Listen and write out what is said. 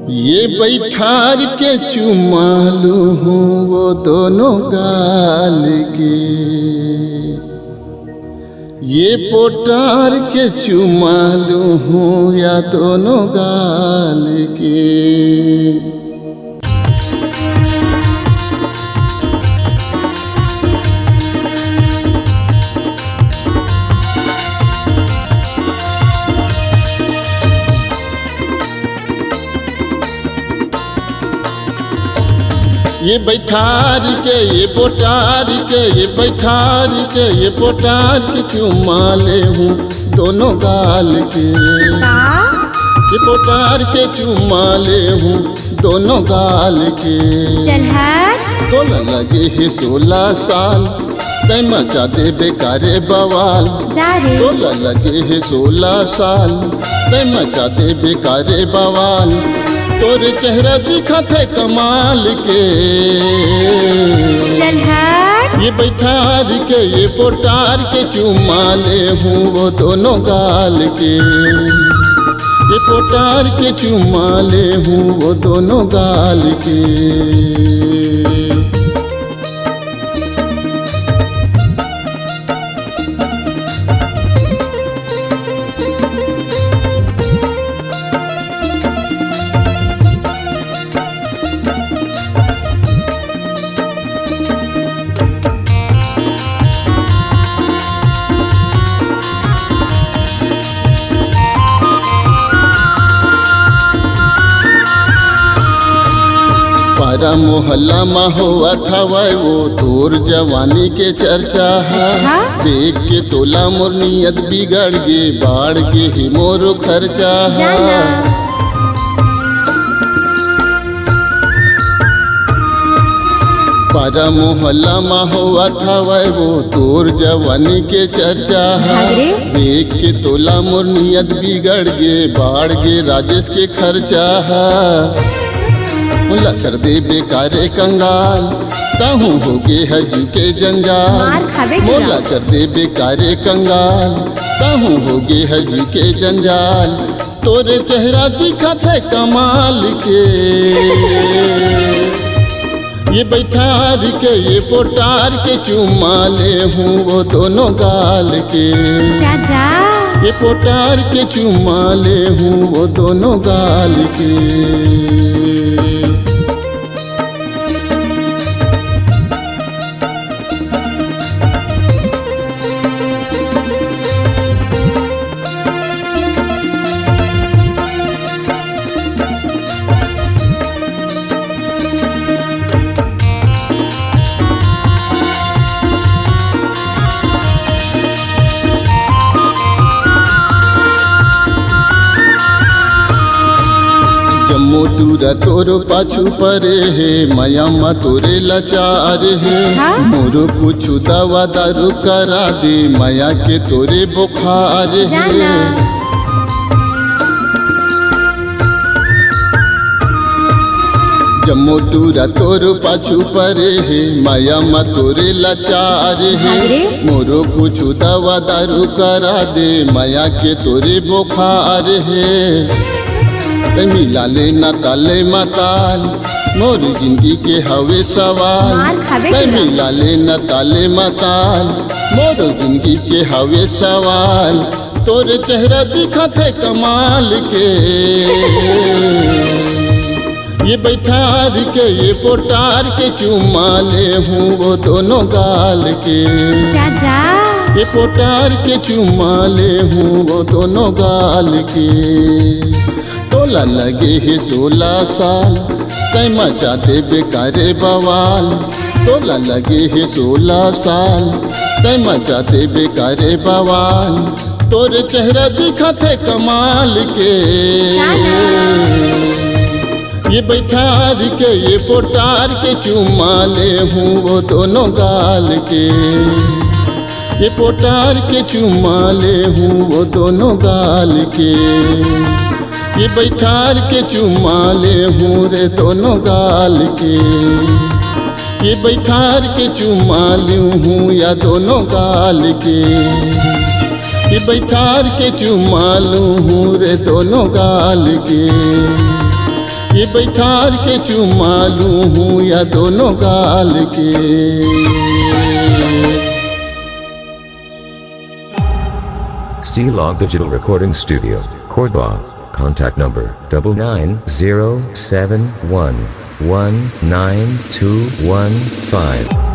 ये बैठार के चुमालू हूँ वो दोनों गाल के, ये पोटार के चुमालू हूँ या दोनों गाल के। ये बैठार के ये पोटार के, ये बैठार के ये पोटार के चुमाले हूँ दोनों गाल के। ये पोटार के चुमाले हूँ दोनों गाल के। चल हट। तोला लगे है 16 साल तय मचा दे बेकारे बवाल। जा रे। तोला लगे है 16 साल तय मचा दे बेकारे बवाल। तोरे चेहरा दिखा थे कमाल के। चल हट। ये बैठार के ये पोटार के चुमाले हूँ वो दोनों गाल के। ये पोटार के चुमाले हूँ वो दोनों गाल के। पारा मोहल्ला में हुआ था वो तोर जवानी के चर्चा है। देख के तोला मोर नियत बिगड़ गे, बाढ़ के ही मोर खर्चा है। पारा मोहल्ला में हुआ था वो तोर जवानी के चर्चा है। देख के तोला मोर नियत बिगड़ गे, बाढ़ गे राजेश के खर्चा है। मुला कर दे बेकारे कंगाल ताहू हो गे हजू के जंजाल। मोला कर दे बेकारे कंगाल ताहू हो गे हजू के जंजाल। तोरे चेहरा दिखा थे कमाल के। ये बैठार के ये पोटार के चुमाले हूँ वो दोनों गाल के। जा जा। ये पोटार के चुमाले हूँ वो दोनों गाल के। मोटूरा तोरो पाछू परे है, माया मा तोरे लाचार है। मोरो कुछ दवा दारू करा दे, माया के तोरे बुखार है। जमोटूरा तोरो पाछू परे है, माया मा तोरे लाचार है। मोरो कुछ दवा दारू करा दे, माया के तोरे बुखार है। मिला ले ना ताले माताल मोरी जिंदगी के हवे सवाल। मिला ले ना ताले माताल मोरो जिंदगी के हवे सवाल। तोरे चेहरा दिखा थे कमाल के। ये बैठार के ये पोटार के चुमाले हूँ वो दोनों गाल के। जा जा। ये पोटार के चुमाले हूँ वो दोनों गाल के। तोला लगे है 16 साल तय मचा दे बेकारे बवाल। तोला लगे है 16 साल तय मचा दे बेकारे बवाल। तोरे चेहरा दिखा थे कमाल के। ये बैठार के ये पोटार के चुमाले हूँ वो दोनों गाल के। ये पोटार के चुमाले हूँ वो दोनों गाल के। ये बैठार के चुमाले हूँ रे दोनों गाल के। ये बैठार के चुमाले हूँ या दोनों गाल के। ये बैठार के चुमालू हूँ रे दोनों गाल के। कि बैठार के चुमा लूं हूँ या दोनों गाल के। C-Log Digital Recording Studio, Cordoba. Contact number 99071192115.